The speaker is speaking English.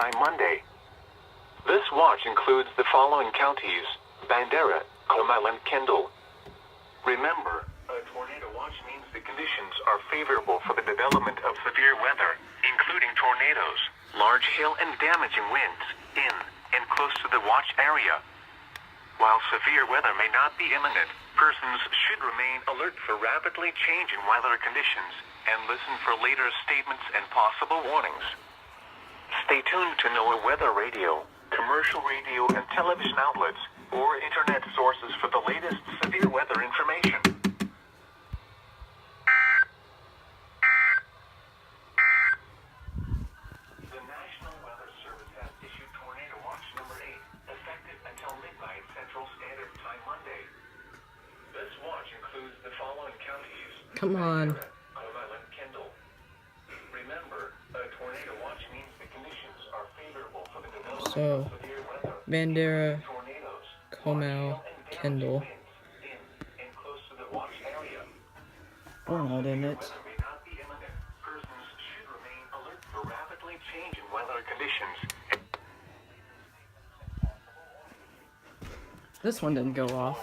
Time Monday. This watch includes the following counties: Bandera, Comal, and Kendall. Remember, a tornado watch means the conditions are favorable for the development of severe weather, including tornadoes, large hail, and damaging winds in and close to the watch area. While severe weather may not be imminent, persons should remain alert for rapidly changing weather conditions and listen for later statements and possible warnings. Stay tuned to NOAA weather radio, commercial radio and television outlets, or internet sources for the latest severe weather information. The National Weather Service has issued Tornado Watch number 8, effective until midnight Central Standard Time Monday. This watch includes the following counties: Come on. Comal, and Kendall. Remember, a tornado watch means the conditions are favorable for the development So, of severe weather, Bandera, tornadoes, Comal, Kendall. in and close to the watch area. We're not in it. Weather may not be imminent. Persons should remain alert for rapidly changing weather conditions. This one didn't go off.